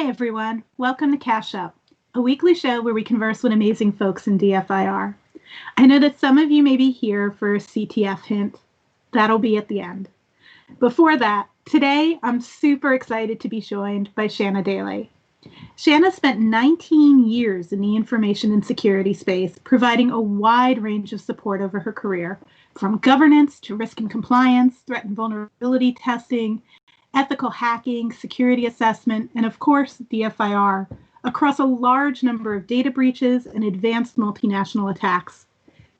Hi, everyone. Welcome to Cash Up, a weekly show where we converse with amazing folks in DFIR. I know that some of you may be here for a CTF hint. That'll be at the end. Before that, today I'm super excited to be joined by Shanna Daly. Shanna spent 19 years in the information and security space, providing a wide range of support over her career, from governance to risk and compliance, threat and vulnerability testing, ethical hacking, security assessment, and of course, DFIR, across a large number of data breaches and advanced multinational attacks.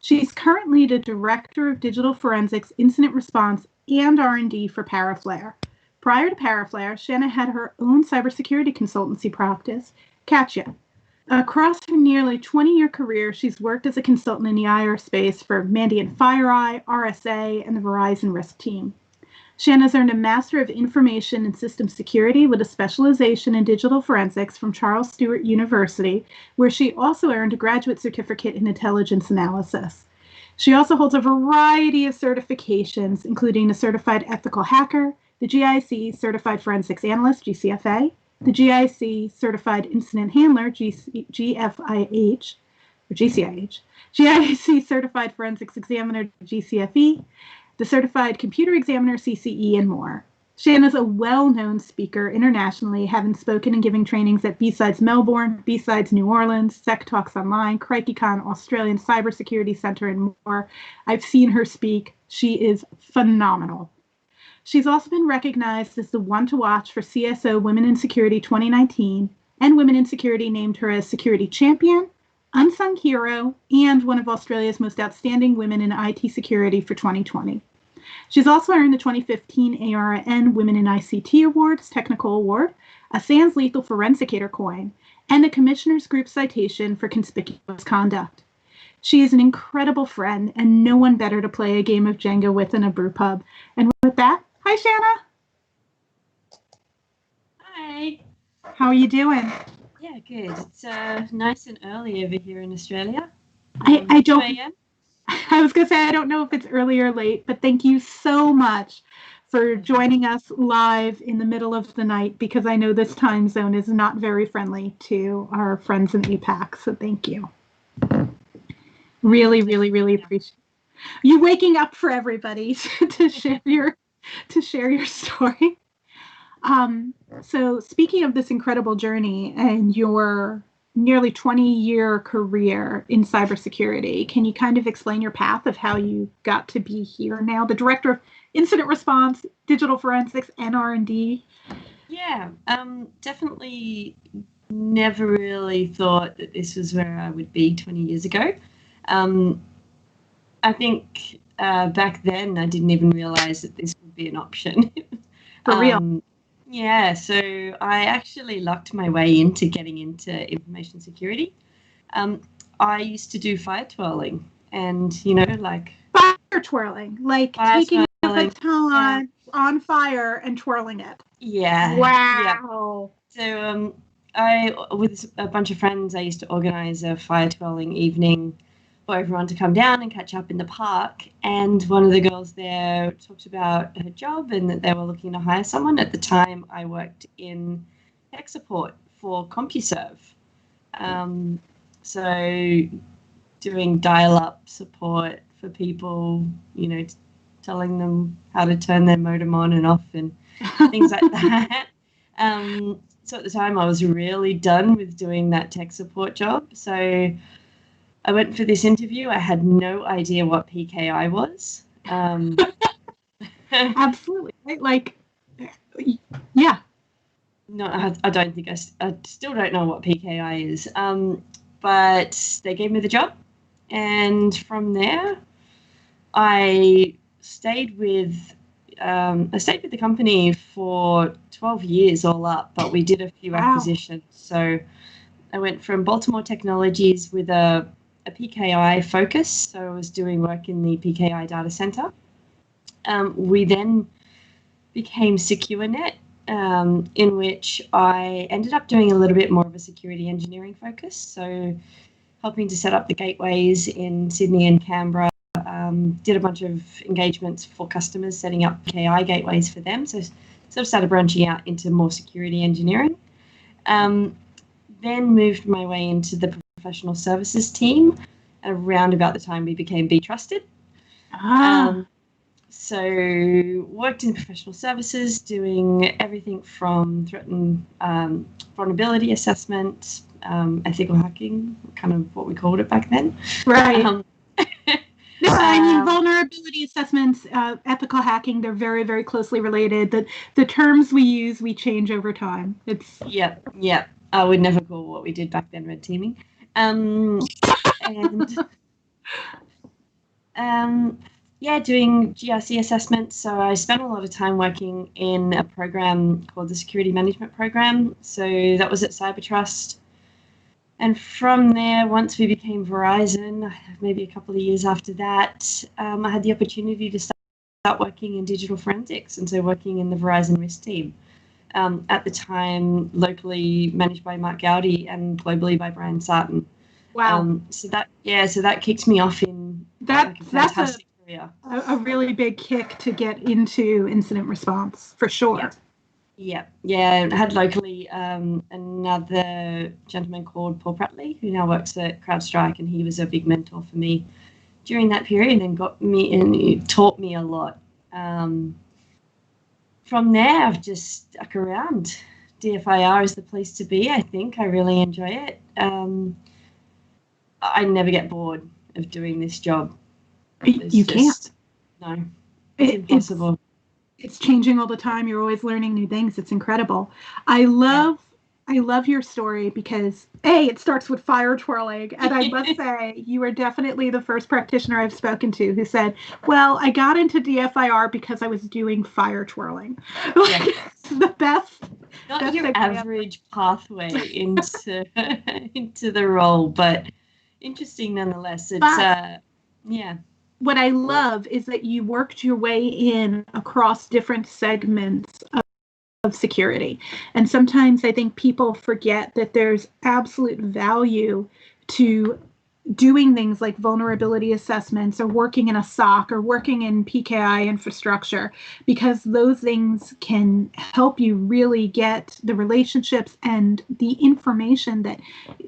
She's currently the Director of Digital Forensics, Incident Response, and R&D for Paraflare. Prior to Paraflare, Shanna had her own cybersecurity consultancy practice, Katya. Across her nearly 20-year career, she's worked as a consultant in the IR space for Mandiant FireEye, RSA, and the Verizon Risk team. Shanna's earned a Master of Information and Systems Security with a specialization in digital forensics from Charles Sturt University, where she also earned a graduate certificate in intelligence analysis. She also holds a variety of certifications, including a Certified Ethical Hacker, the GIC Certified Forensics Analyst, GCFA, the GIC Certified Incident Handler, GFIH, or GCIH, GIC Certified Forensics Examiner, GCFE, the Certified Computer Examiner, CCE, and more. Shanna's a well-known speaker internationally, having spoken and giving trainings at B-Sides Melbourne, B-Sides New Orleans, Sec Talks Online, CrikeyCon, Australian Cybersecurity Center, and more. I've seen her speak. She is phenomenal. She's also been recognized as the one to watch for CSO Women in Security 2019, and Women in Security named her as Security Champion, Unsung Hero, and one of Australia's most outstanding women in IT security for 2020. She's also earned the 2015 ARN Women in ICT Awards Technical Award, a SANS Lethal Forensicator coin, and the Commissioners Group citation for conspicuous conduct. She is an incredible friend and no one better to play a game of Jenga with in a brew pub. And with that, hi Shanna. Hi. How are you doing? Yeah, good. It's nice and early over here in Australia. I was going to say, I don't know if it's early or late, but thank you so much for joining us live in the middle of the night, because I know this time zone is not very friendly to our friends in APAC, so thank you. Really, really, really appreciate you waking up for everybody to share your story. So speaking of this incredible journey and your nearly 20-year career in cybersecurity, can you kind of explain your path of how you got to be here now, the Director of Incident Response, Digital Forensics, and R&D? Yeah, definitely never really thought that this was where I would be 20 years ago. I think back then I didn't even realize that this would be an option. For real? Yeah, so I actually lucked my way into getting into information security. I used to do fire twirling, and like fire twirling, like taking a baton on fire and twirling it. Yeah. Wow. Yeah. So I, with a bunch of friends, I used to organize a fire twirling evening for everyone to come down and catch up in the park. And one of the girls there talked about her job and that they were looking to hire someone. At the time, I worked in tech support for CompuServe. So doing dial-up support for people, telling them how to turn their modem on and off and things like that. So at the time, I was really done with doing that tech support job. So I went for this interview. I had no idea what PKI was. Absolutely. Like, yeah. No, I don't think I still don't know what PKI is. But they gave me the job. And from there, I stayed with the company for 12 years all up, but we did a few acquisitions. So I went from Baltimore Technologies with a PKI focus. So I was doing work in the PKI data center. We then became SecureNet, in which I ended up doing a little bit more of a security engineering focus. So helping to set up the gateways in Sydney and Canberra, did a bunch of engagements for customers, setting up PKI gateways for them. So sort of started branching out into more security engineering. Then moved my way into the professional services team around about the time we became Be Trusted. So worked in professional services, doing everything from threat and vulnerability assessment, ethical hacking, kind of what we called it back then. Right. I mean, vulnerability assessments, ethical hacking, they're very, very closely related. The terms we use, we change over time. Yeah. I would never call what we did back then red teaming. Doing GRC assessments. So I spent a lot of time working in a program called the Security Management Program. So that was at Cybertrust. And from there, once we became Verizon, maybe a couple of years after that, I had the opportunity to start working in digital forensics, and so working in the Verizon risk team. At the time, locally managed by Mark Gowdy and globally by Brian Sarton. Wow. So that kicked me off in a fantastic career. A really big kick to get into incident response, for sure. Yeah. I had locally another gentleman called Paul Prattley, who now works at CrowdStrike, and he was a big mentor for me during that period and he taught me a lot. From there, I've just stuck around. DFIR is the place to be, I think. I really enjoy it. I never get bored of doing this job. You can't. No, it's impossible. It's changing all the time. You're always learning new things. It's incredible. I love your story because it starts with fire twirling. And I must say, you are definitely the first practitioner I've spoken to who said, well, I got into DFIR because I was doing fire twirling. The best. Not your average pathway into the role, but interesting nonetheless. What I love is that you worked your way in across different segments of security. And sometimes I think people forget that there's absolute value to doing things like vulnerability assessments or working in a SOC or working in PKI infrastructure, because those things can help you really get the relationships and the information that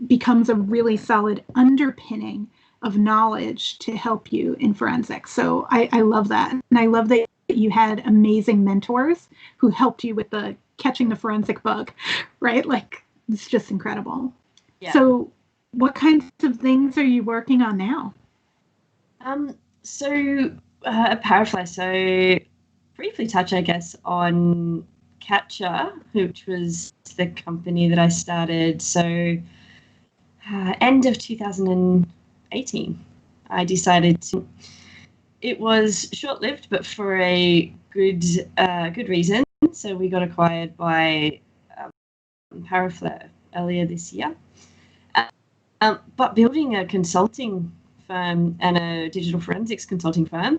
becomes a really solid underpinning of knowledge to help you in forensics. So I love that. And I love that you had amazing mentors who helped you with the catching the forensic bug, right? Like, it's just incredible. Yeah. So what kinds of things are you working on now? Parafly, so briefly touch, I guess, on Catcher, which was the company that I started. So end of 2018, I decided to. It was short-lived, but for a good reason. So we got acquired by Parafly earlier this year. But building a consulting firm and a digital forensics consulting firm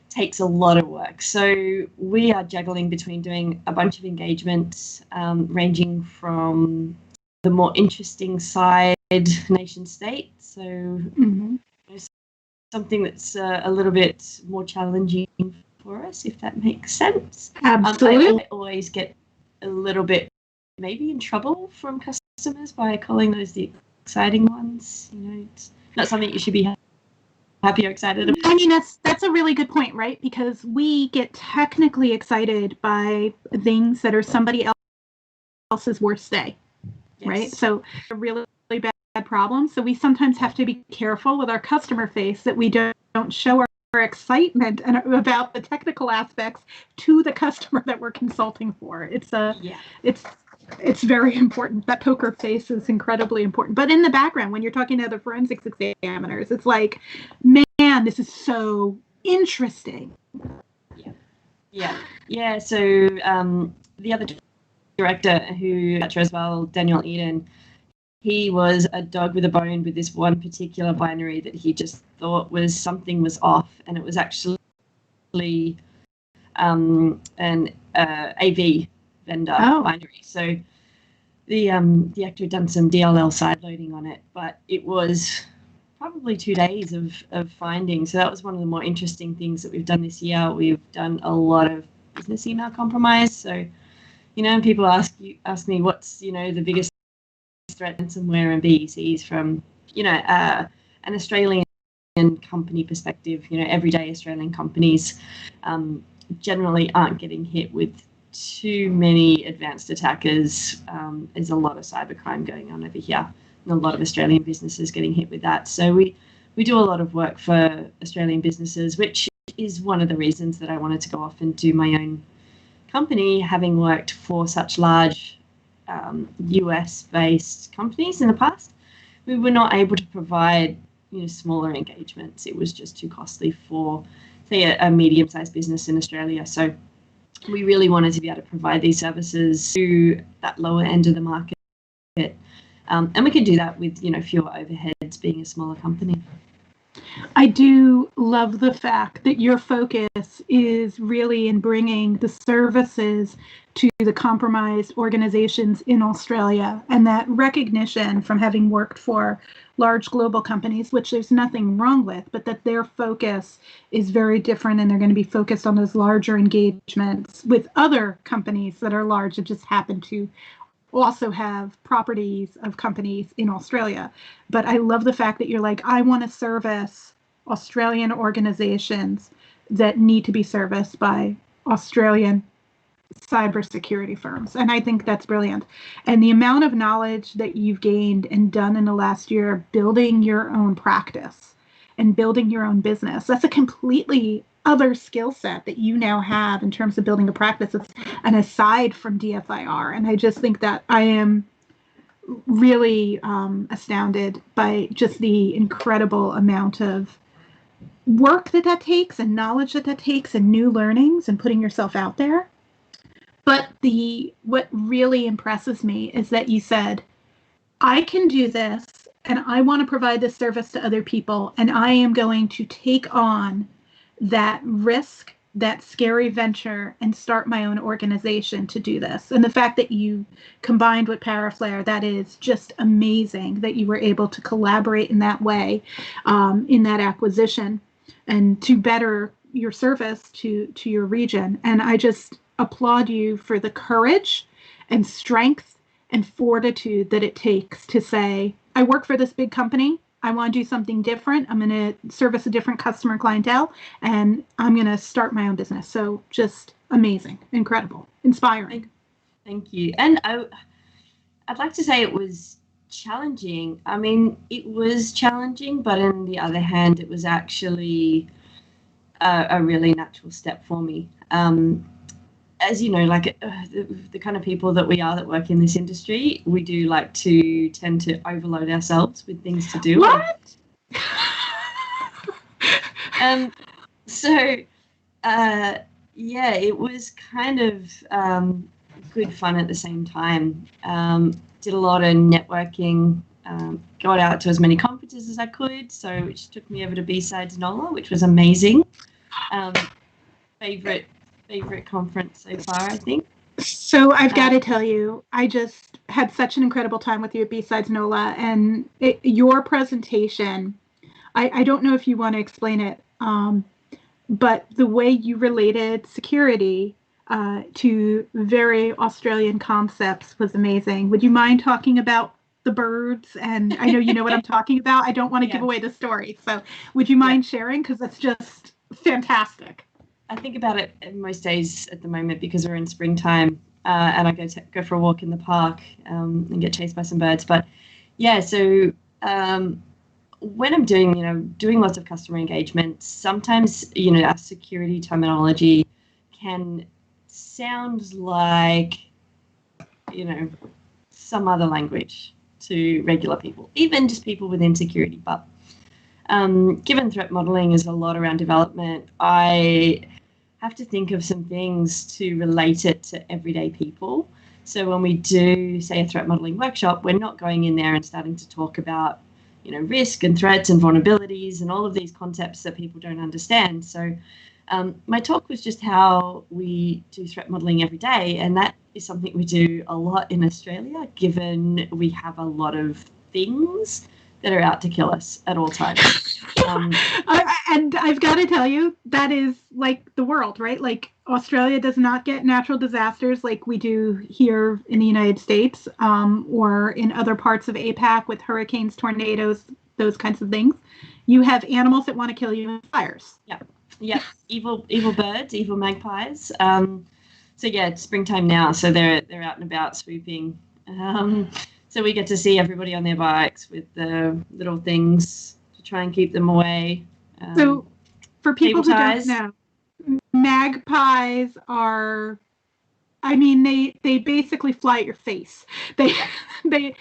takes a lot of work. So we are juggling between doing a bunch of engagements, ranging from the more interesting side, nation state. So something that's a little bit more challenging for us, if that makes sense. Absolutely. I always get a little bit maybe in trouble from customers by calling those the exciting ones. It's not something you should be happy or excited about. I mean, that's a really good point, right? Because we get technically excited by things that are somebody else's worst day, right? So a really bad problem. So we sometimes have to be careful with our customer face that we don't show our excitement and about the technical aspects to the customer that we're consulting for. It's very important. That poker face is incredibly important. But in the background, when you're talking to other forensics examiners, it's like, man, this is so interesting. Yeah. So the other director who as well, Daniel Eden, he was a dog with a bone with this one particular binary that he just thought something was off, and it was actually an AV vendor binary. So the actor had done some DLL side loading on it, but it was probably 2 days of finding. So that was one of the more interesting things that we've done this year. We've done a lot of business email compromise. So, and people ask me what's, the biggest threat ransomware and BECs from, an Australian company perspective. Everyday Australian companies generally aren't getting hit with too many advanced attackers. There's a lot of cybercrime going on over here, and a lot of Australian businesses getting hit with that. So we do a lot of work for Australian businesses, which is one of the reasons that I wanted to go off and do my own company, having worked for such large US-based companies in the past. We were not able to provide smaller engagements. It was just too costly for, say, a medium-sized business in Australia. So we really wanted to be able to provide these services to that lower end of the market. And we could do that with, fewer overheads, being a smaller company. I do love the fact that your focus is really in bringing the services to the compromised organizations in Australia, and that recognition from having worked for large global companies, which there's nothing wrong with, but that their focus is very different, and they're going to be focused on those larger engagements with other companies that are large that just happen to also have properties of companies in Australia. But I love the fact that you're like, I want to service Australian organizations that need to be serviced by Australian cybersecurity firms. And I think that's brilliant. And the amount of knowledge that you've gained and done in the last year building your own practice and building your own business, that's a completely other skill set that you now have in terms of building a practice. It's an aside from DFIR. And I just think that I am really astounded by just the incredible amount of work that takes and knowledge that takes and new learnings and putting yourself out there. But what really impresses me is that you said, I can do this and I want to provide this service to other people, and I am going to take on that risk, that scary venture, and start my own organization to do this. And the fact that you combined with Paraflare, that is just amazing that you were able to collaborate in that way, in that acquisition, and to better your service to your region. And I just applaud you for the courage and strength and fortitude that it takes to say, I work for this big company. I want to do something different. I'm going to service a different customer clientele, and I'm going to start my own business. So just amazing, incredible, inspiring. Thank you. And I'd like to say it was challenging. I mean, it was challenging, but on the other hand, it was actually a really natural step for me. As you know, like the kind of people that we are that work in this industry, we do like to tend to overload ourselves with things to do. What? Yeah, it was kind of good fun at the same time. Did a lot of networking, got out to as many conferences as I could, which took me over to B-Sides NOLA, which was amazing. Favorite conference so far, I think. So I've got to tell you, I just had such an incredible time with you at B-Sides NOLA, and your presentation, I don't know if you want to explain it, but the way you related security to very Australian concepts was amazing. Would you mind talking about the birds? And I know you know what I'm talking about. I don't want to give away the story. So would you mind sharing? Because it's just fantastic. I think about it most days at the moment because we're in springtime and I go for a walk in the park and get chased by some birds. But yeah, so when I'm doing lots of customer engagement, sometimes, our security terminology can sound like, some other language to regular people, even just people within security. But given threat modeling is a lot around development, I have to think of some things to relate it to everyday people. So when we do, say, a threat modeling workshop, we're not going in there and starting to talk about, risk and threats and vulnerabilities and all of these concepts that people don't understand. So my talk was just how we do threat modeling every day, and that is something we do a lot in Australia, given we have a lot of things that are out to kill us at all times. And I've got to tell you, that is like the world, right? Like Australia does not get natural disasters like we do here in the United States, or in other parts of APAC with hurricanes, tornadoes, those kinds of things. You have animals that want to kill you in fires. Yeah. Evil birds, evil magpies. So yeah, it's springtime now, so they're out and about swooping. So we get to see everybody on their bikes with the little things to try and keep them away. So for people who don't know, magpies are, I mean, they basically fly at your face. It's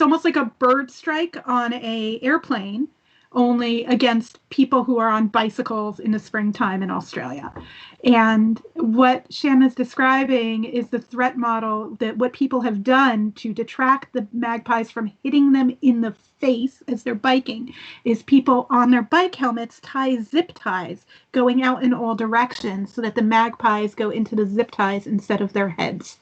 almost like a bird strike on a airplane, only against people who are on bicycles in the springtime in Australia. And what Shanna's describing is the threat model, that what people have done to detract the magpies from hitting them in the face as they're biking is people on their bike helmets tie zip ties going out in all directions so that the magpies go into the zip ties instead of their heads.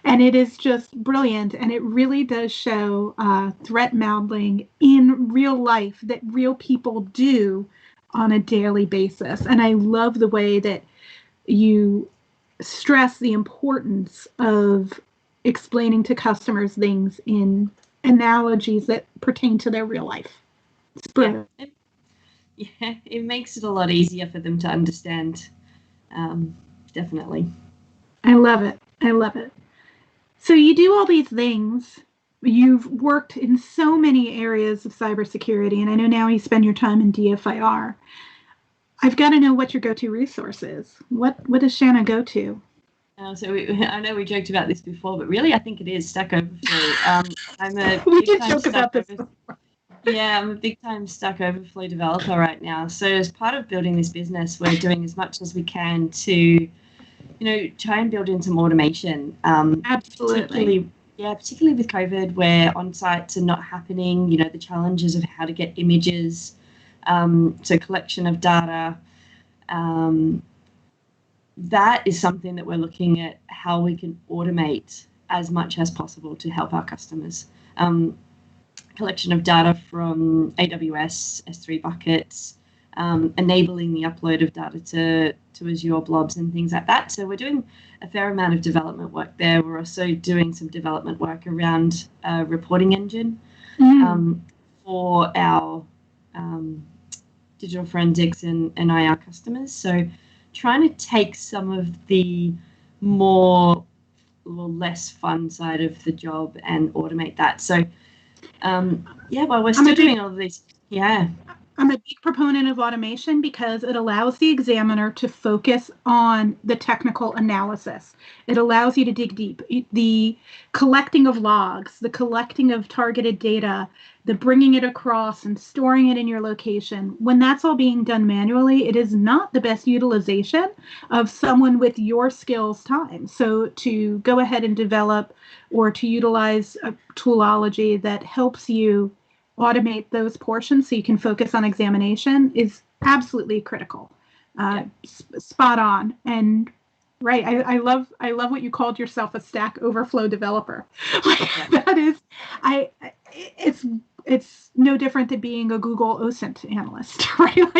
And it is just brilliant. And it really does show threat modeling in real life that real people do on a daily basis. And I love the way that you stress the importance of explaining to customers things in analogies that pertain to their real life. It's brilliant. It makes it a lot easier for them to understand. Definitely. I love it. So you do all these things. You've worked in so many areas of cybersecurity, and I know now you spend your time in DFIR. I've got to know what your go-to resource is. What does Shanna go to? I know we joked about this before, but really I think it is Stack Overflow. I'm a we did joke about this before. Yeah, I'm a big-time Stack Overflow developer right now. So as part of building this business, we're doing as much as we can to, try and build in some automation. Absolutely. Particularly with COVID, where on-sites are not happening, the challenges of how to get images, so collection of data. That is something that we're looking at how we can automate as much as possible to help our customers. Collection of data from AWS, S3 buckets, enabling the upload of data to Azure blobs and things like that. So we're doing a fair amount of development work there. We're also doing some development work around a reporting engine for our digital forensics and IR customers. So trying to take some of the less fun side of the job and automate that. So while we're still doing all of these, I'm a big proponent of automation because it allows the examiner to focus on the technical analysis. It allows you to dig deep. The collecting of logs, the collecting of targeted data, the bringing it across and storing it in your location, when that's all being done manually, it is not the best utilization of someone with your skills time. So to go ahead and develop or to utilize a toolology that helps you automate those portions so you can focus on examination is absolutely critical. Spot on. And right, I love what you called yourself, a Stack Overflow developer. That is, it's no different than being a Google OSINT analyst, right?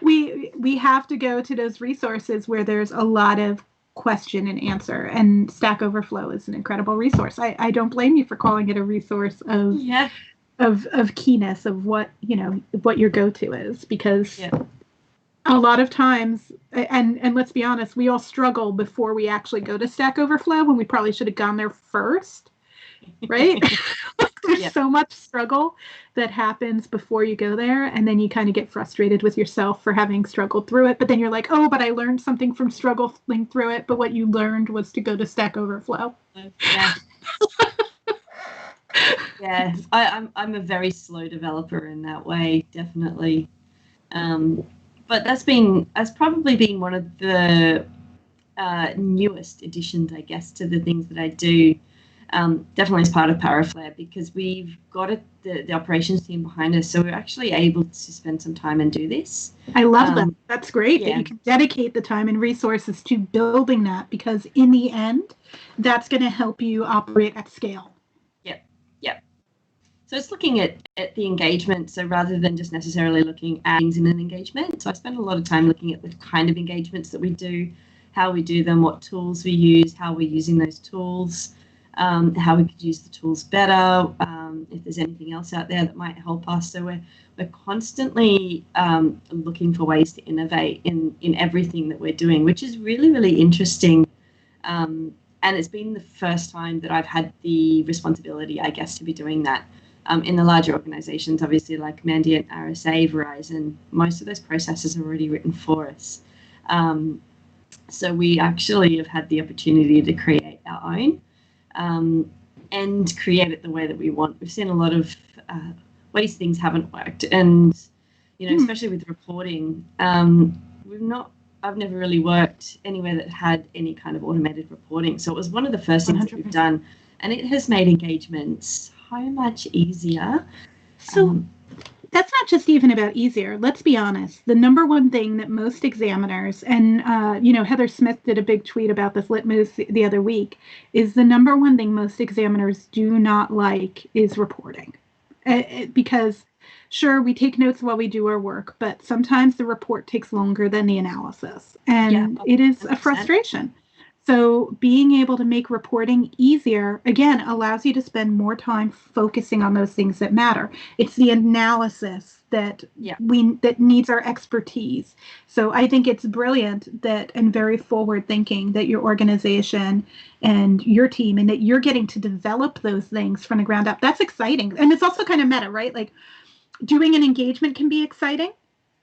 We have to go to those resources where there's a lot of question and answer, and Stack Overflow is an incredible resource. I don't blame you for calling it a resource of keenness of what your go-to is, because a lot of times, and let's be honest, we all struggle before we actually go to Stack Overflow when we probably should have gone there first, right? There's so much struggle that happens before you go there, and then you kind of get frustrated with yourself for having struggled through it. But then you're like, oh, but I learned something from struggling through it. But what you learned was to go to Stack Overflow. I'm a very slow developer in that way, definitely. But that's probably been one of the newest additions, I guess, to the things that I do. Definitely as part of Paraflare, because we've got the operations team behind us, so we're actually able to spend some time and do this. I love that. That's great that you can dedicate the time and resources to building that, because in the end, that's going to help you operate at scale. Yep. So it's looking at the engagement. So rather than just necessarily looking at things in an engagement. So I spend a lot of time looking at the kind of engagements that we do, how we do them, what tools we use, how we're using those tools, how we could use the tools better, if there's anything else out there that might help us. So we're constantly looking for ways to innovate in everything that we're doing, which is really, really interesting. And it's been the first time that I've had the responsibility, I guess, to be doing that. In the larger organizations, obviously, like Mandiant, RSA, Verizon, most of those processes are already written for us. So we actually have had the opportunity to create our own and create it the way that we want. We've seen a lot of ways things haven't worked, and especially with reporting, I've never really worked anywhere that had any kind of automated reporting. So it was one of the first things 100%. That we've done, and it has made engagements so much easier. So that's not just even about easier. Let's be honest. The number one thing that most examiners, and Heather Smith did a big tweet about this Litmus the other week, is the number one thing most examiners do not like is reporting. Because sure, we take notes while we do our work, but sometimes the report takes longer than the analysis, and it is 100%. A frustration. So being able to make reporting easier, again, allows you to spend more time focusing on those things that matter. It's the analysis that that needs our expertise. So I think it's brilliant and very forward thinking that your organization and your team, and that you're getting to develop those things from the ground up. That's exciting. And it's also kind of meta, right? Like doing an engagement can be exciting.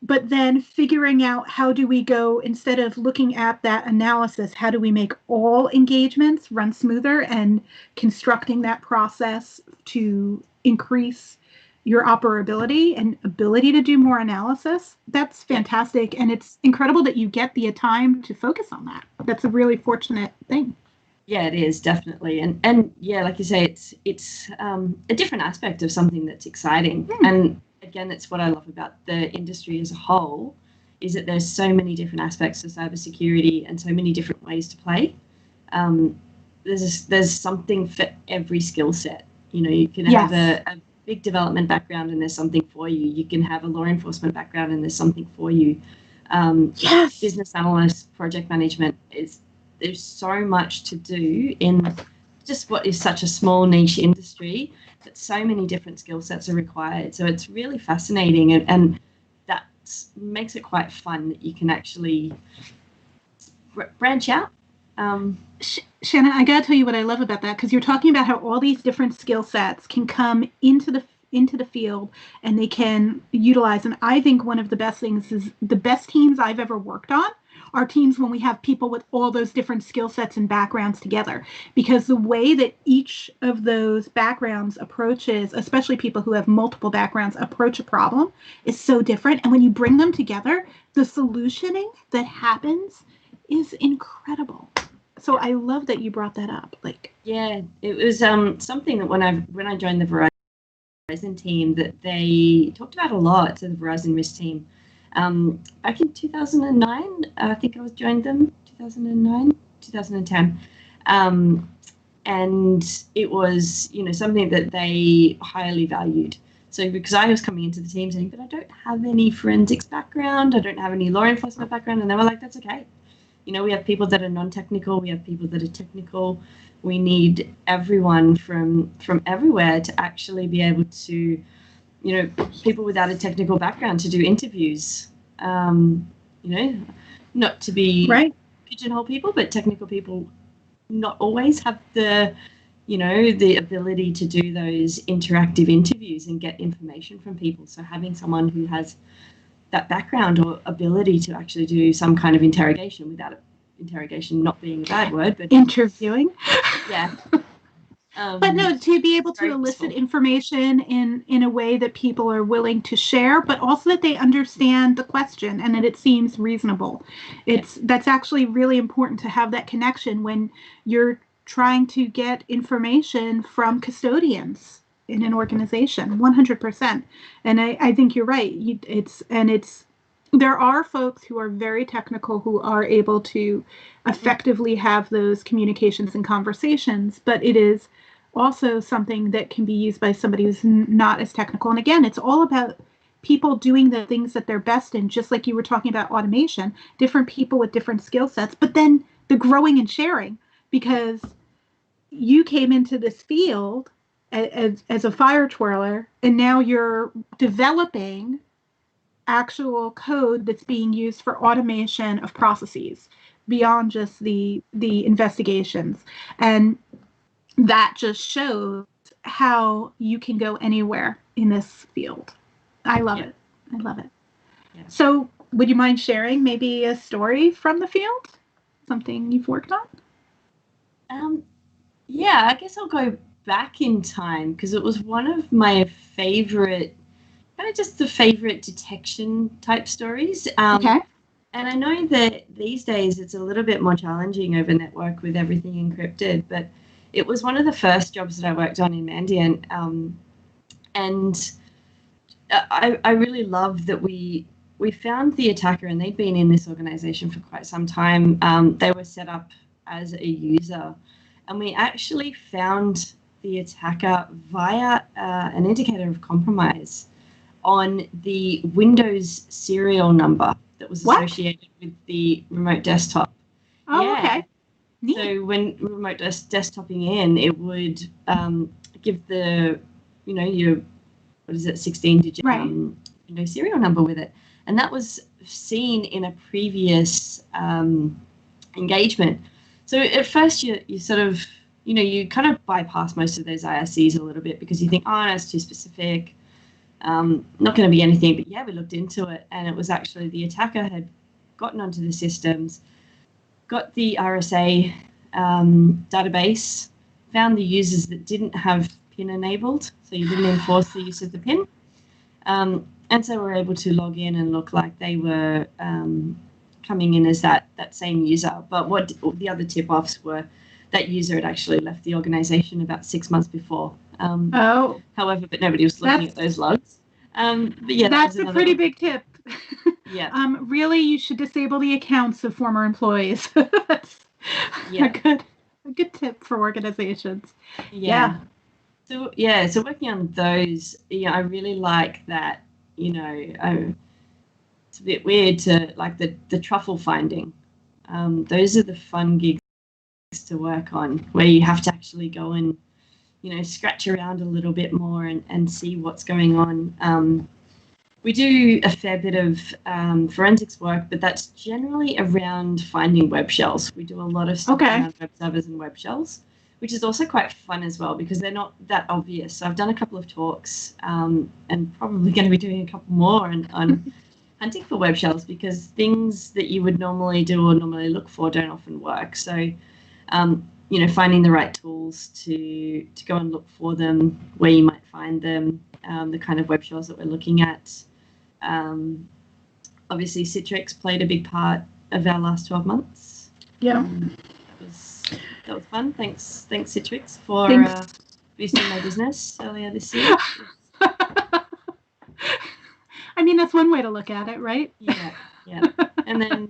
But then figuring out how do we go, instead of looking at that analysis, how do we make all engagements run smoother, and constructing that process to increase your operability and ability to do more analysis. That's fantastic. And it's incredible that you get the time to focus on that. That's a really fortunate thing. Yeah, it is, definitely. And yeah, like you say, it's a different aspect of something that's exciting. And again, it's what I love about the industry as a whole, is that there's so many different aspects of cybersecurity and so many different ways to play. There's something for every skill set. You can have a big development background and there's something for you. You can have a law enforcement background and there's something for you. Business analyst, project management, there's so much to do in just what is such a small niche industry, that so many different skill sets are required. So it's really fascinating, and that makes it quite fun that you can actually branch out. Shanna, I gotta tell you what I love about that, because you're talking about how all these different skill sets can come into the field and they can utilize. And I think one of the best things is the best teams I've ever worked on are teams when we have people with all those different skill sets and backgrounds together, because the way that each of those backgrounds approaches, especially people who have multiple backgrounds, approach a problem is so different. And when you bring them together, the solutioning that happens is incredible. So I love that you brought that up. It was something that when I joined the Verizon team, that they talked about a lot. So the Verizon risk team, back in 2009, I think I joined them 2010, and it was something that they highly valued. So because I was coming into the team saying, but I don't have any forensics background, I don't have any law enforcement background, and they were like, that's okay. We have people that are non-technical, we have people that are technical. We need everyone from everywhere to actually be able to, people without a technical background to do interviews. Not to be pigeonhole people, but technical people not always have the ability to do those interactive interviews and get information from people. So having someone who has that background or ability to actually do some kind of interrogation, without interrogation not being a bad word, but interviewing. Yeah. But no, to be able to elicit information in a way that people are willing to share, but also that they understand the question and that it seems reasonable. That's actually really important to have that connection when you're trying to get information from custodians in an organization. 100%. And I think you're right. There are folks who are very technical who are able to effectively have those communications and conversations, but it is also something that can be used by somebody who's not as technical. And again, it's all about people doing the things that they're best in, just like you were talking about automation, different people with different skill sets, but then the growing and sharing, because you came into this field as a fire twirler, and now you're developing actual code that's being used for automation of processes beyond just the investigations. And that just shows how you can go anywhere in this field. I love it. I love it. Yeah. So would you mind sharing maybe a story from the field? Something you've worked on? Yeah, I guess I'll go back in time because it was one of my favorite, kind of just the favorite detection type stories. Okay. And I know that these days it's a little bit more challenging over network with everything encrypted, but it was one of the first jobs that I worked on in Mandiant. And I really loved that we found the attacker, and they'd been in this organization for quite some time. They were set up as a user, and we actually found the attacker via an indicator of compromise on the Windows serial number that was associated with the remote desktop. Oh, yeah. Okay. Neat. So when remote desktoping in, it would give the, your, 16-digit serial number with it. And that was seen in a previous engagement. So at first you sort of, you kind of bypass most of those IRCs a little bit because you think, oh, that's too specific. Not going to be anything. But yeah, we looked into it, and it was actually the attacker had gotten onto the systems, got the RSA database, found the users that didn't have PIN enabled, so you didn't enforce the use of the PIN. And so we're able to log in and look like they were coming in as that same user. But what the other tip-offs were, that user had actually left the organization about 6 months before. However, but nobody was looking at those logs. But yeah, that's a pretty big tip. Yeah. Really, you should disable the accounts of former employees. That's a good tip for organizations. Yeah. So working on those, I really like that. It's a bit weird to like the truffle finding. Those are the fun gigs to work on, where you have to actually go and scratch around a little bit more and see what's going on. We do a fair bit of forensics work, but that's generally around finding web shells. We do a lot of stuff around web servers and web shells, which is also quite fun as well because they're not that obvious. So I've done a couple of talks and probably going to be doing a couple more on hunting for web shells, because things that you would normally do or normally look for don't often work. So, finding the right tools to go and look for them, where you might find them, the kind of web shells that we're looking at. Obviously, Citrix played a big part of our last 12 months. Yeah. That was fun. Thanks Citrix for boosting my business earlier this year. I mean, that's one way to look at it, right? Yeah. And then,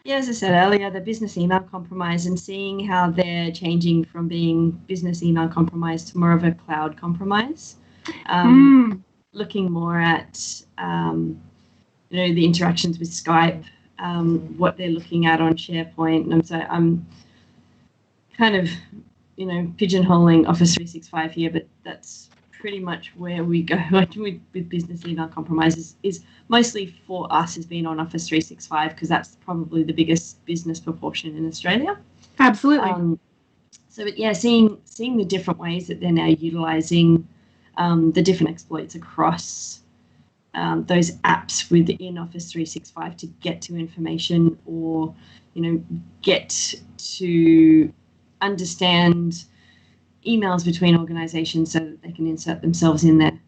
as I said earlier, the business email compromise, and seeing how they're changing from being business email compromise to more of a cloud compromise. Looking more at, the interactions with Skype, what they're looking at on SharePoint. And so I'm kind of, pigeonholing Office 365 here, but that's pretty much where we go with business email compromises. Is mostly for us has been on Office 365 because that's probably the biggest business proportion in Australia. Absolutely. Seeing the different ways that they're now utilising the different exploits across those apps within Office 365 to get to information, or get to understand emails between organizations so that they can insert themselves in there.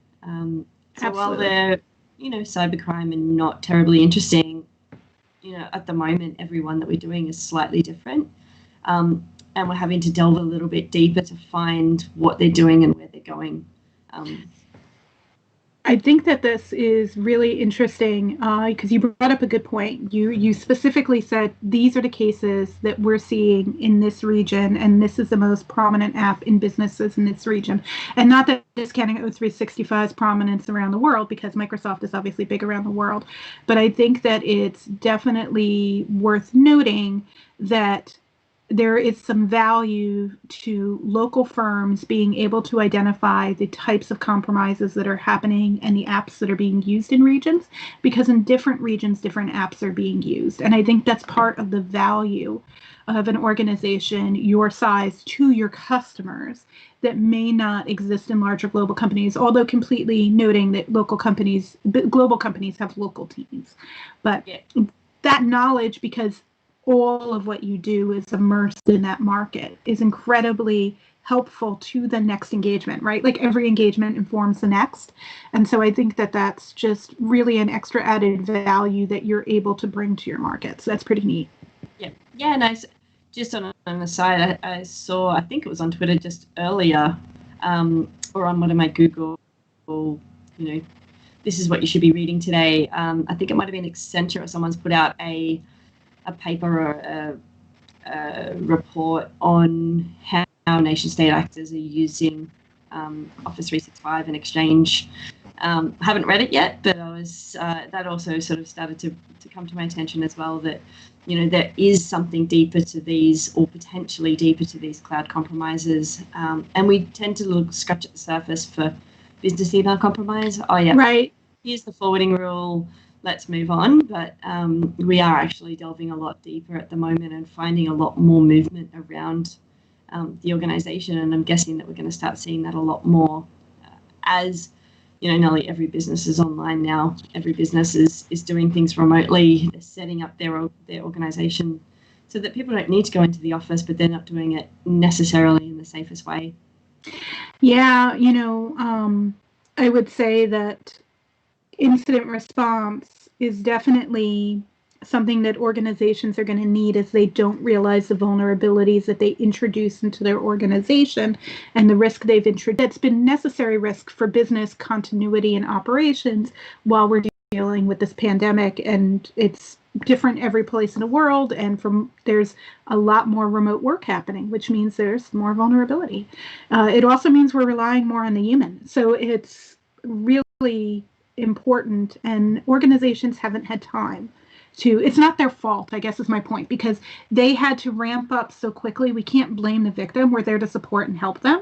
So while they're cybercrime and not terribly interesting, at the moment everyone that we're doing is slightly different, and we're having to delve a little bit deeper to find what they're doing and where they're going. I think that this is really interesting because you brought up a good point. You specifically said these are the cases that we're seeing in this region, and this is the most prominent app in businesses in this region. And not that discounting O365's prominence around the world, because Microsoft is obviously big around the world, but I think that it's definitely worth noting that there is some value to local firms being able to identify the types of compromises that are happening and the apps that are being used in regions, because in different regions, different apps are being used. And I think that's part of the value of an organization your size to your customers that may not exist in larger global companies, although completely noting that global companies have local teams. But that knowledge, because all of what you do is immersed in that market, is incredibly helpful to the next engagement, right? Like every engagement informs the next. And so I think that that's just really an extra added value that you're able to bring to your market. So that's pretty neat. Yeah, nice. Just on an aside, I saw, I think it was on Twitter just earlier, or on one of my Google, this is what you should be reading today. I think it might have been Accenture or someone's put out a paper or a report on how nation state actors are using Office 365 and Exchange. Haven't read it yet, but I was that also sort of started to come to my attention as well, that there is something deeper to these, or potentially deeper to these cloud compromises, and we tend to scratch at the surface for business email compromise. Oh yeah, right. Here's the forwarding rule. Let's move on. But we are actually delving a lot deeper at the moment and finding a lot more movement around the organization. And I'm guessing that we're going to start seeing that a lot more as, nearly every business is online now. Every business is doing things remotely. They're setting up their organization so that people don't need to go into the office, but they're not doing it necessarily in the safest way. Yeah, I would say that incident response is definitely something that organizations are going to need as they don't realize the vulnerabilities that they introduce into their organization and the risk they've introduced. It's been necessary risk for business continuity and operations while we're dealing with this pandemic, and it's different every place in the world, and there's a lot more remote work happening, which means there's more vulnerability. It also means we're relying more on the human. So it's really important, and organizations haven't had time to, it's not their fault, I guess is my point, because they had to ramp up so quickly. We can't blame the victim. We're there to support and help them.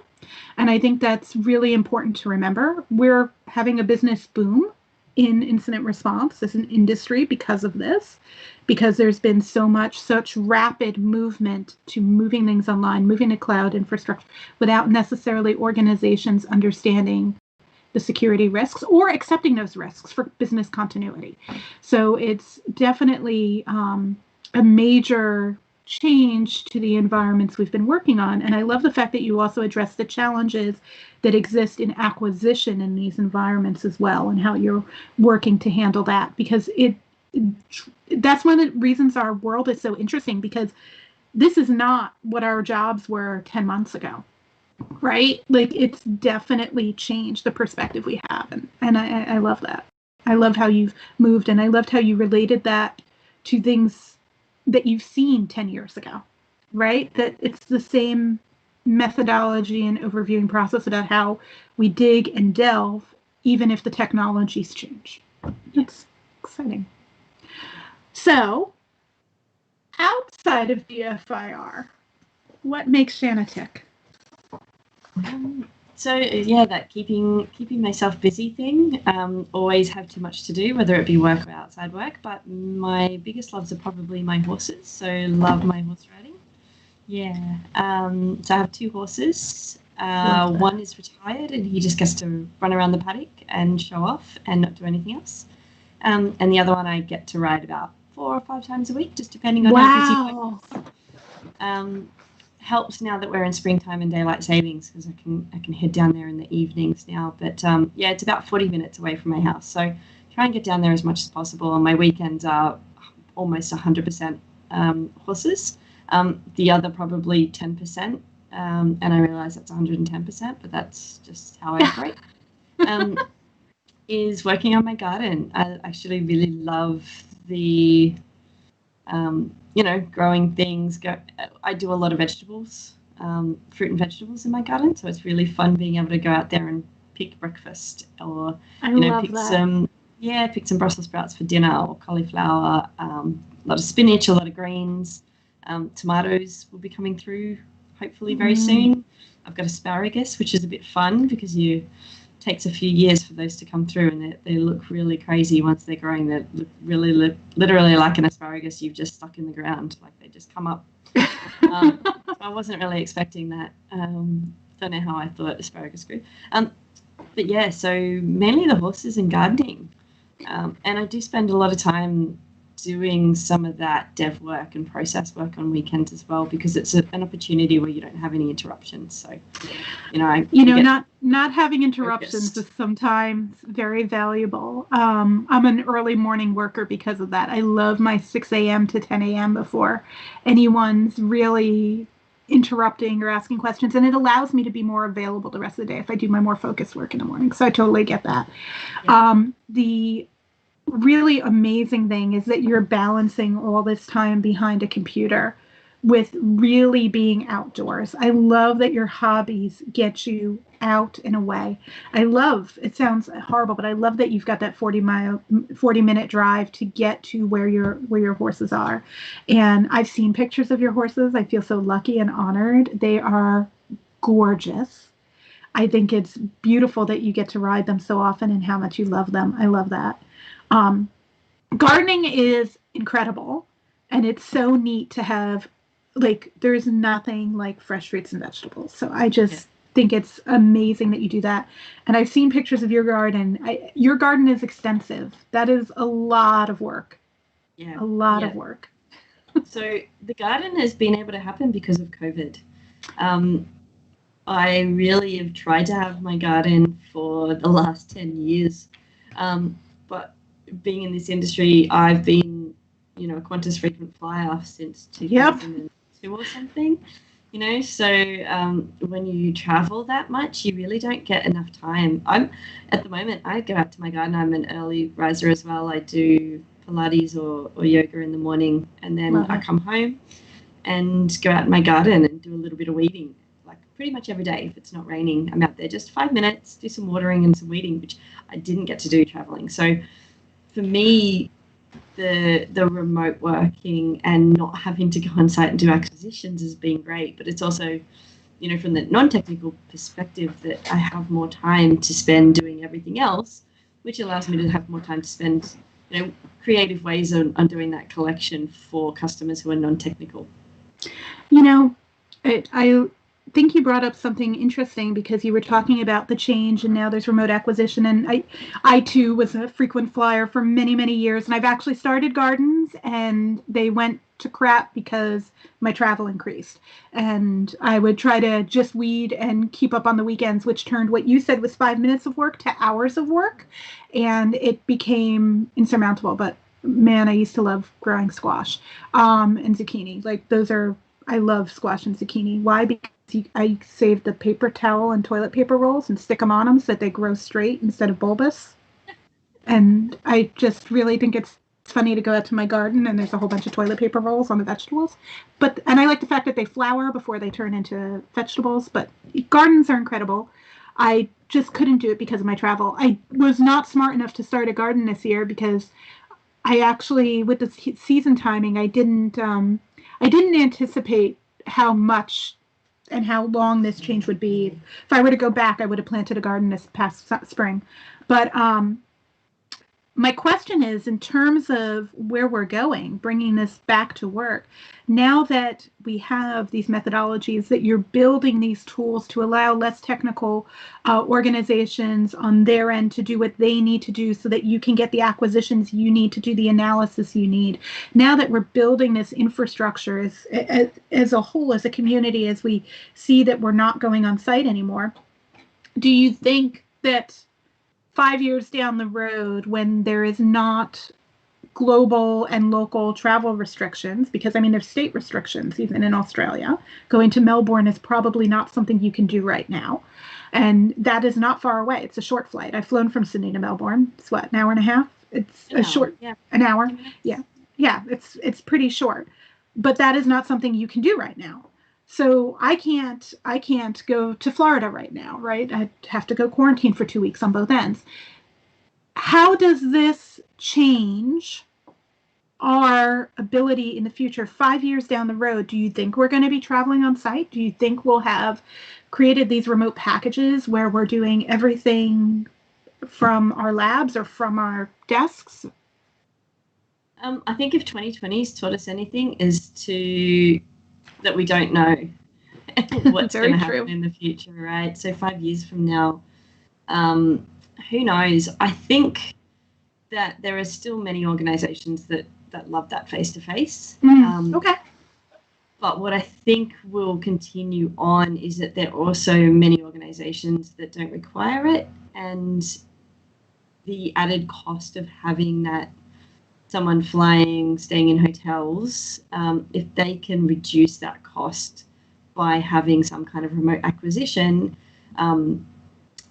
And I think that's really important to remember. We're having a business boom in incident response as an industry because of this, because there's been such rapid movement to moving things online, moving to cloud infrastructure without necessarily organizations understanding the security risks or accepting those risks for business continuity. So it's definitely a major change to the environments we've been working on. And I love the fact that you also address the challenges that exist in acquisition in these environments as well, and how you're working to handle that, because that's one of the reasons our world is so interesting, because this is not what our jobs were 10 months ago. Right? Like, it's definitely changed the perspective we have. And I love that. I love how you've moved, and I loved how you related that to things that you've seen 10 years ago, right? That it's the same methodology and overviewing process about how we dig and delve, even if the technologies change. It's exciting. So, outside of DFIR, what makes Shanna tick? So yeah, that keeping myself busy thing. Always have too much to do, whether it be work or outside work. But my biggest loves are probably my horses. So love my horse riding. Yeah. So I have 2 horses. One is retired, and he just gets to run around the paddock and show off and not do anything else. And the other one I get to ride about 4 or 5 times a week, just depending on how busy. Helps now that we're in springtime and daylight savings, because I can head down there in the evenings now. But yeah, it's about 40 minutes away from my house, so try and get down there as much as possible. On my weekends are almost 100% horses. The other probably 10%, and I realize that's 110%, but that's just how I operate. is working on my garden. I actually really love the, growing things. I do a lot of vegetables, fruit and vegetables in my garden, so it's really fun being able to go out there and pick breakfast, or I love pick that. pick some Brussels sprouts for dinner, or cauliflower, a lot of spinach, a lot of greens. Tomatoes will be coming through hopefully very soon. I've got asparagus, which is a bit fun because takes a few years for those to come through, and they look really crazy once they're growing. They look really literally like an asparagus you've just stuck in the ground, like they just come up. I wasn't really expecting that. Don't know how I thought asparagus grew. But yeah, so mainly the horses and gardening. And I do spend a lot of time doing some of that dev work and process work on weekends as well, because it's an opportunity where you don't have any interruptions. So, not having interruptions focused. is sometimes very valuable. I'm an early morning worker because of that. I love my 6 a.m. to 10 a.m. before anyone's really interrupting or asking questions, and it allows me to be more available the rest of the day if I do my more focused work in the morning. So I totally get that. Yeah. The really amazing thing is that you're balancing all this time behind a computer with really being outdoors. I love that your hobbies get you out and away. It sounds horrible, but I love that you've got that 40-minute drive to get to where your horses are. And I've seen pictures of your horses. I feel so lucky and honored. They are gorgeous. I think it's beautiful that you get to ride them so often and how much you love them. I love that. Um, Gardening is incredible, and it's so neat to have, like, there's nothing like fresh fruits and vegetables. So I just think it's amazing that you do that. And I've seen pictures of your garden. Your garden is extensive. That is a lot of work. Yeah. A lot of work. So the garden has been able to happen because of COVID. I really have tried to have my garden for the last 10 years. But being in this industry, I've been, a Qantas frequent flyer since 2002 or something. So when you travel that much, you really don't get enough time. At the moment, I go out to my garden. I'm an early riser as well. I do Pilates or yoga in the morning, and then I come home and go out in my garden and do a little bit of weeding. Like pretty much every day, if it's not raining, I'm out there just 5 minutes, do some watering and some weeding, which I didn't get to do traveling. So for me, the remote working and not having to go on site and do acquisitions has been great. But it's also, from the non-technical perspective, that I have more time to spend doing everything else, which allows me to have more time to spend, creative ways on doing that collection for customers who are non-technical. I think you brought up something interesting because you were talking about the change and now there's remote acquisition. And I too was a frequent flyer for many, many years. And I've actually started gardens and they went to crap because my travel increased. And I would try to just weed and keep up on the weekends, which turned what you said was 5 minutes of work to hours of work. And it became insurmountable. But man, I used to love growing squash and zucchini. Like I love squash and zucchini. Why? Because I save the paper towel and toilet paper rolls and stick them on them so that they grow straight instead of bulbous. And I just really think it's funny to go out to my garden and there's a whole bunch of toilet paper rolls on the vegetables. And I like the fact that they flower before they turn into vegetables. But gardens are incredible. I just couldn't do it because of my travel. I was not smart enough to start a garden this year because I actually, with the season timing, I didn't anticipate how much and how long this change would be. If I were to go back, I would have planted a garden this past spring. But my question is, in terms of where we're going, bringing this back to work, now that we have these methodologies, that you're building these tools to allow less technical organizations on their end to do what they need to do so that you can get the acquisitions you need to do the analysis you need. Now that we're building this infrastructure as a whole, as a community, as we see that we're not going on site anymore, do you think that 5 years down the road, when there is not global and local travel restrictions, because I mean, there's state restrictions even in Australia. Going to Melbourne is probably not something you can do right now. And that is not far away. It's a short flight. I've flown from Sydney to Melbourne. It's what, an hour and a half? It's An a hour, short, yeah. an hour. 10 minutes. Yeah. Yeah. It's pretty short, but that is not something you can do right now. So I can't go to Florida right now, right? I have to go quarantine for 2 weeks on both ends. How does this change our ability in the future, 5 years down the road? Do you think we're going to be traveling on site? Do you think we'll have created these remote packages where we're doing everything from our labs or from our desks? I think if 2020's taught us anything is that we don't know what's going to happen in the future, right? So 5 years from now, who knows? I think that there are still many organizations that love that face-to-face. Okay. But what I think will continue on is that there are also many organizations that don't require it, and the added cost of having that someone flying, staying in hotels, if they can reduce that cost by having some kind of remote acquisition, and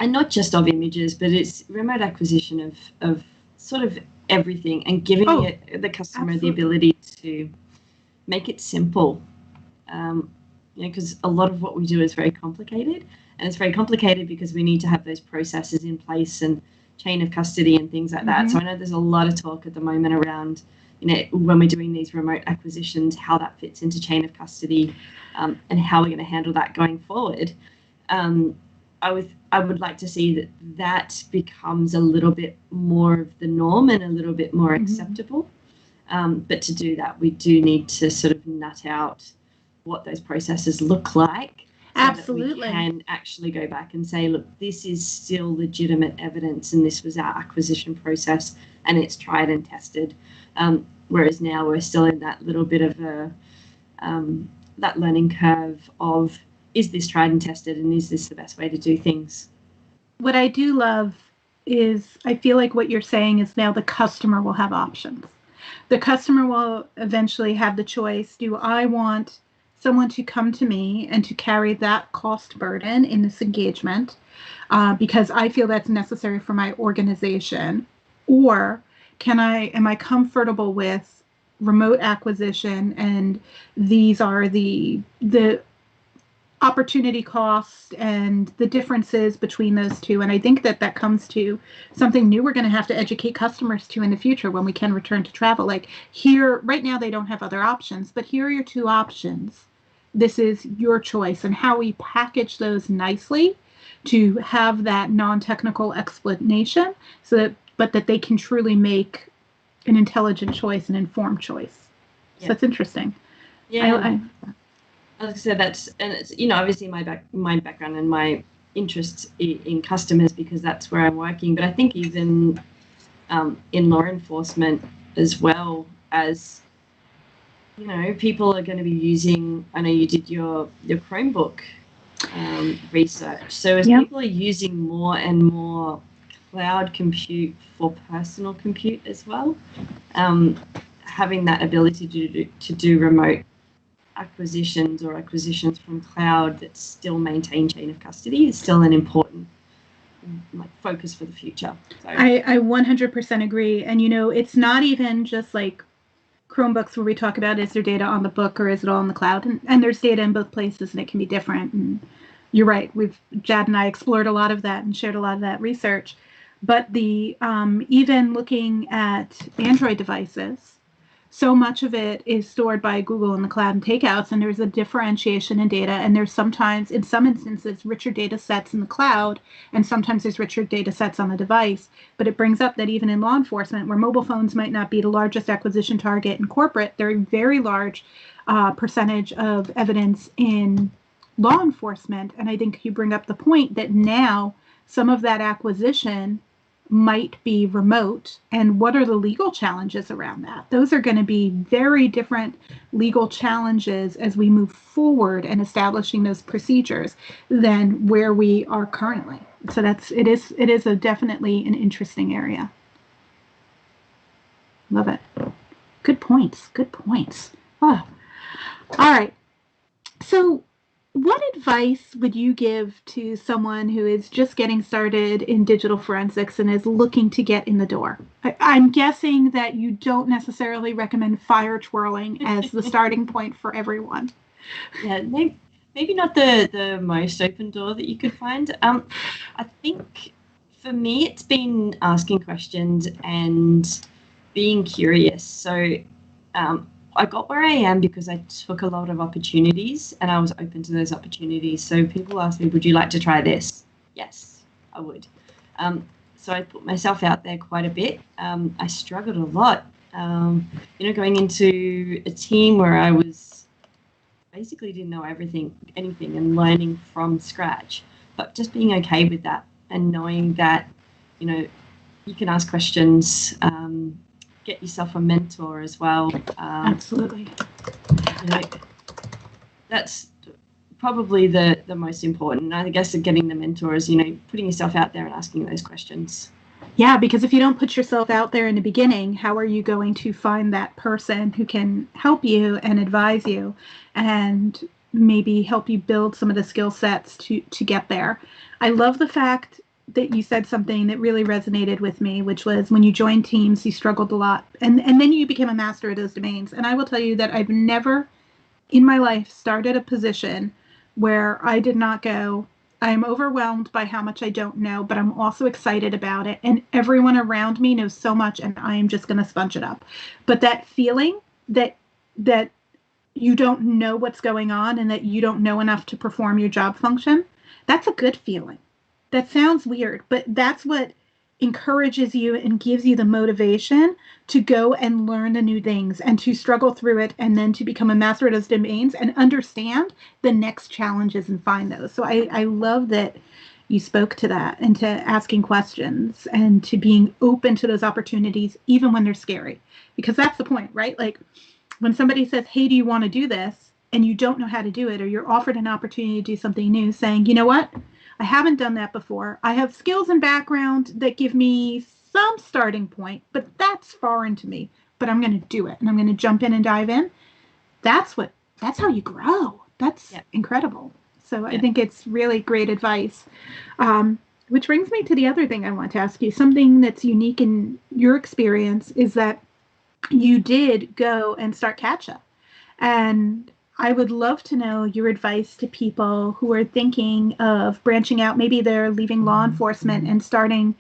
not just of images, but it's remote acquisition of sort of everything, and giving the customer absolutely. The ability to make it simple. Because a lot of what we do is very complicated, and it's very complicated because we need to have those processes in place and chain of custody and things like that. So I know there's a lot of talk at the moment around, when we're doing these remote acquisitions, how that fits into chain of custody, and how we're going to handle that going forward. I would like to see that becomes a little bit more of the norm and a little bit more acceptable. But to do that, we do need to sort of nut out what those processes look like. So absolutely. That we can actually go back and say, look, this is still legitimate evidence, and this was our acquisition process, and it's tried and tested. Whereas now we're still in that little bit of that learning curve of, is this tried and tested, and is this the best way to do things? What I do love is, I feel like what you're saying is now the customer will have options. The customer will eventually have the choice. Do I want someone to come to me and to carry that cost burden in this engagement because I feel that's necessary for my organization? Or am I comfortable with remote acquisition, and these are the opportunity cost and the differences between those two? And I think that comes to something new we're going to have to educate customers to in the future when we can return to travel. Like, here, right now, they don't have other options, but here are your two options. This is your choice, and how we package those nicely to have that non-technical explanation, but that they can truly make an intelligent choice, an informed choice. Yeah. So that's interesting. Yeah. Like I said, it's obviously my background and my interest in customers, because that's where I'm working. But I think even in law enforcement as well, as people are going to be using. I know you did your Chromebook research. So as people are using more and more cloud compute for personal compute as well, having that ability to do remote acquisitions or acquisitions from cloud that still maintain chain of custody is still an important focus for the future. So. I 100% agree. And it's not even just like Chromebooks where we talk about, is there data on the book or is it all in the cloud? And there's data in both places, and it can be different. And you're right. Jad and I explored a lot of that and shared a lot of that research. But the even looking at Android devices, so much of it is stored by Google in the cloud and takeouts, and there's a differentiation in data. And there's sometimes, in some instances, richer data sets in the cloud, and sometimes there's richer data sets on the device. But it brings up that even in law enforcement, where mobile phones might not be the largest acquisition target in corporate, they're a very large percentage of evidence in law enforcement. And I think you bring up the point that now some of that acquisition might be remote, and what are the legal challenges around that? Those are going to be very different legal challenges as we move forward and establishing those procedures than where we are currently. So it is definitely an interesting area. Love it. points. Good points. Oh. All right. So, what advice would you give to someone who is just getting started in digital forensics and is looking to get in the door? I'm guessing that you don't necessarily recommend fire twirling as the starting point for everyone. Yeah, maybe not the most open door that you could find. I think for me, it's been asking questions and being curious. So I got where I am because I took a lot of opportunities and I was open to those opportunities. So people ask me, would you like to try this? Yes, I would. So I put myself out there quite a bit. I struggled a lot, going into a team where I was basically didn't know anything and learning from scratch, but just being okay with that and knowing that, you can ask questions, get yourself a mentor as well. Absolutely. That's probably the most important. I guess getting the mentor is, putting yourself out there and asking those questions. Yeah, because if you don't put yourself out there in the beginning, how are you going to find that person who can help you and advise you and maybe help you build some of the skill sets to get there? I love the fact that you said something that really resonated with me, which was when you joined teams, you struggled a lot. And then you became a master of those domains. And I will tell you that I've never in my life started a position where I did not go, I'm overwhelmed by how much I don't know, but I'm also excited about it. And everyone around me knows so much and I am just going to sponge it up. But that feeling that you don't know what's going on and that you don't know enough to perform your job function, that's a good feeling. That sounds weird, but that's what encourages you and gives you the motivation to go and learn the new things and to struggle through it and then to become a master of those domains and understand the next challenges and find those. So I love that you spoke to that and to asking questions and to being open to those opportunities, even when they're scary, because that's the point, right? Like when somebody says, hey, do you want to do this? And you don't know how to do it, or you're offered an opportunity to do something new, saying, you know what? I haven't done that before. I have skills and background that give me some starting point, but that's foreign to me. But I'm going to do it and I'm going to jump in and dive in. That's how you grow. That's incredible. So I think it's really great advice. Which brings me to the other thing I want to ask you. Something that's unique in your experience is that you did go and start Catch-Up. And I would love to know your advice to people who are thinking of branching out. Maybe they're leaving law enforcement and hanging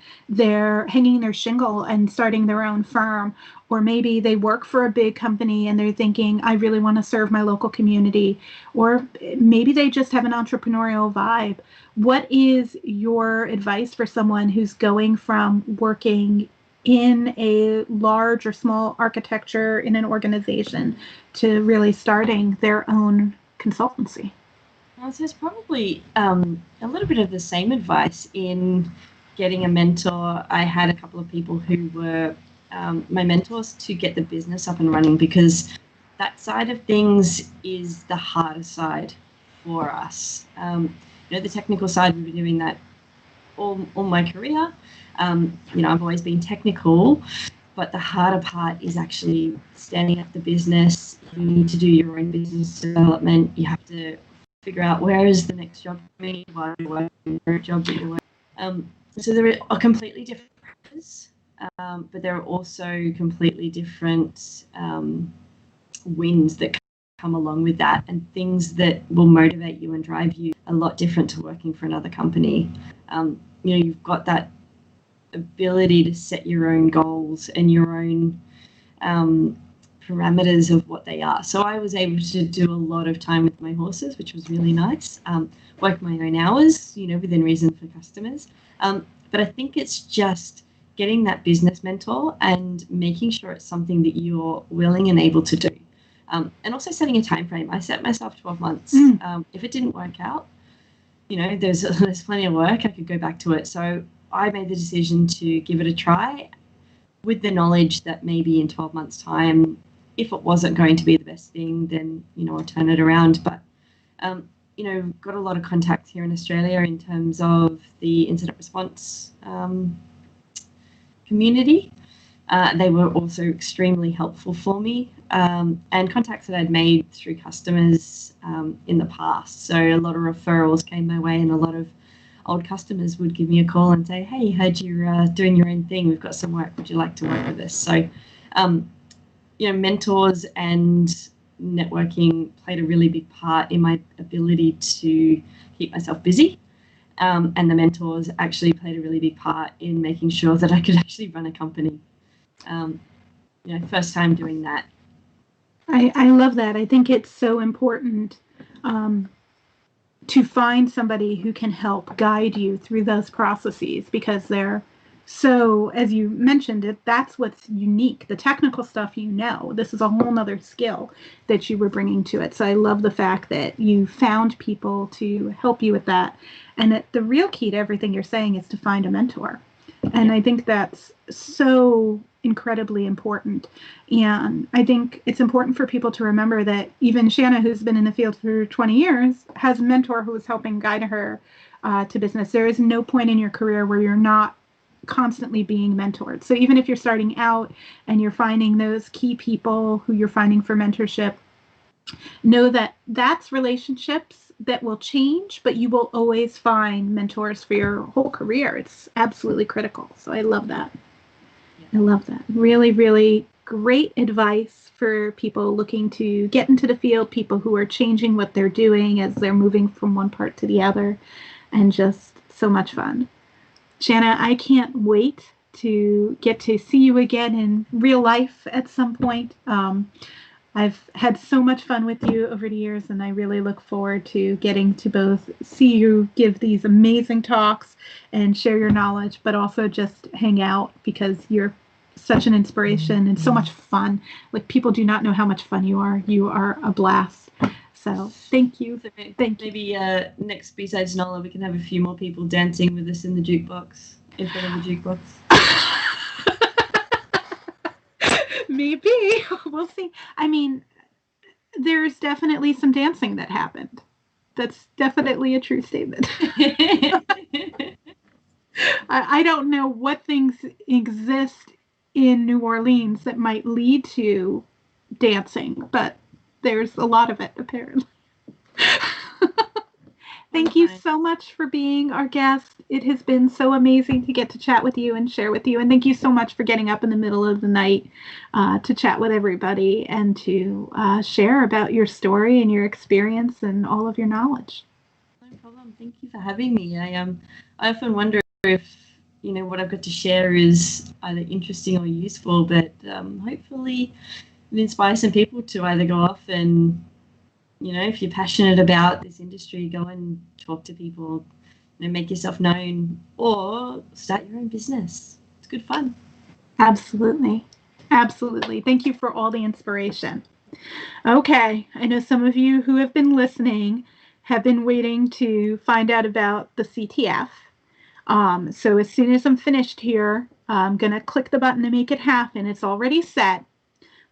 their shingle and starting their own firm. Or maybe they work for a big company and they're thinking, I really want to serve my local community. Or maybe they just have an entrepreneurial vibe. What is your advice for someone who's going from working in a large or small architecture in an organization to really starting their own consultancy? Well, so it's probably a little bit of the same advice in getting a mentor. I had a couple of people who were my mentors to get the business up and running, because that side of things is the harder side for us. The technical side, we've been doing that all my career. I've always been technical, but the harder part is actually standing up the business. You need to do your own business development. You have to figure out where is the next job for me, why do I do the job that you're working. So there are completely different practices, but there are also completely different wins that come along with that, and things that will motivate you and drive you a lot different to working for another company. You've got that ability to set your own goals and your own parameters of what they are. So I was able to do a lot of time with my horses, which was really nice. Work my own hours, within reason for customers. But I think it's just getting that business mentor and making sure it's something that you're willing and able to do. And also setting a time frame. I set myself 12 months. If it didn't work out, there's plenty of work. I could go back to it. So I made the decision to give it a try, with the knowledge that maybe in 12 months' time, if it wasn't going to be the best thing, then, I'll turn it around. But, got a lot of contacts here in Australia in terms of the incident response community. They were also extremely helpful for me, and contacts that I'd made through customers in the past. So a lot of referrals came my way, and a lot of old customers would give me a call and say, hey, heard you're doing your own thing. We've got some work. Would you like to work with us? So, mentors and networking played a really big part in my ability to keep myself busy. And the mentors actually played a really big part in making sure that I could actually run a company. First time doing that. I love that. I think it's so important to find somebody who can help guide you through those processes, because they're so, as you mentioned, that's what's unique. The technical stuff, this is a whole nother skill that you were bringing to it. So I love the fact that you found people to help you with that. And that the real key to everything you're saying is to find a mentor. And I think that's so incredibly important. And I think it's important for people to remember that even Shanna, who's been in the field for 20 years, has a mentor who is helping guide her to business. There is no point in your career where you're not constantly being mentored. So even if you're starting out and you're finding those key people who you're finding for mentorship, know that that's relationships that will change, but you will always find mentors for your whole career. It's absolutely critical. So I love that. I love that. Really, really great advice for people looking to get into the field, people who are changing what they're doing as they're moving from one part to the other, and just so much fun. Shanna, I can't wait to get to see you again in real life at some point. I've had so much fun with you over the years, and I really look forward to getting to both see you give these amazing talks and share your knowledge, but also just hang out, because you're such an inspiration and so much fun. Like, people do not know how much fun you are. You are a blast. So thank you. Maybe next B-Sides Nola, we can have a few more people dancing with us in the jukebox, in front of the jukebox. Maybe. We'll see. I mean, there's definitely some dancing that happened. That's definitely a true statement. I don't know what things exist in New Orleans that might lead to dancing, but there's a lot of it, apparently. Thank you so much for being our guest. It has been so amazing to get to chat with you and share with you. And thank you so much for getting up in the middle of the night to chat with everybody and to share about your story and your experience and all of your knowledge. No problem. Thank you for having me. I often wonder if what I've got to share is either interesting or useful, but hopefully it inspires some people to either go off and, if you're passionate about this industry, go and talk to people, make yourself known, or start your own business. It's good fun. Absolutely. Absolutely. Thank you for all the inspiration. Okay. I know some of you who have been listening have been waiting to find out about the CTF. So as soon as I'm finished here, I'm going to click the button to make it happen. It's already set.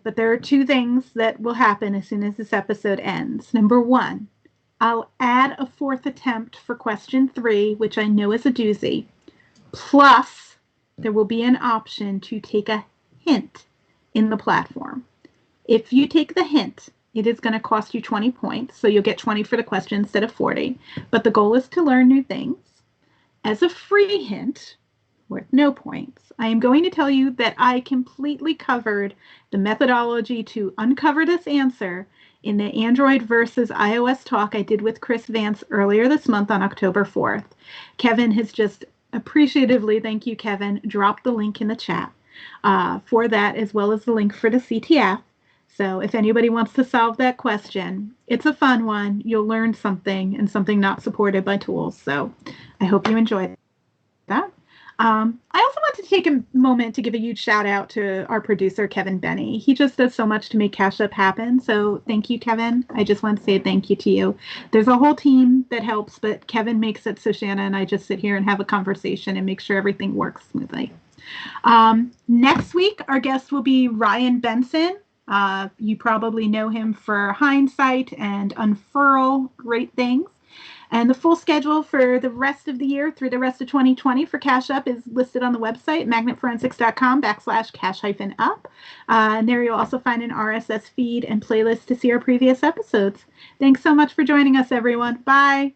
But there are two things that will happen as soon as this episode ends. Number one, I'll add a fourth attempt for question 3, which I know is a doozy. Plus, there will be an option to take a hint in the platform. If you take the hint, it is going to cost you 20 points. So you'll get 20 for the question instead of 40. But the goal is to learn new things. As a free hint, worth no points, I am going to tell you that I completely covered the methodology to uncover this answer in the Android versus iOS talk I did with Chris Vance earlier this month on October 4th. Kevin has just appreciatively, thank you, Kevin, dropped the link in the chat for that, as well as the link for the CTF. So if anybody wants to solve that question, it's a fun one. You'll learn something, and something not supported by tools. So I hope you enjoyed that. I also want to take a moment to give a huge shout out to our producer, Kevin Benny. He just does so much to make Cash Up happen. So thank you, Kevin. I just want to say thank you to you. There's a whole team that helps, but Kevin makes it so Shanna and I just sit here and have a conversation and make sure everything works smoothly. Next week, our guest will be Ryan Benson. You probably know him for Hindsight and Unfurl, great things. And the full schedule for the rest of the year through the rest of 2020 for Cash Up is listed on the website, magnetforensics.com/cash-up. And there you'll also find an RSS feed and playlist to see our previous episodes. Thanks so much for joining us, everyone. Bye.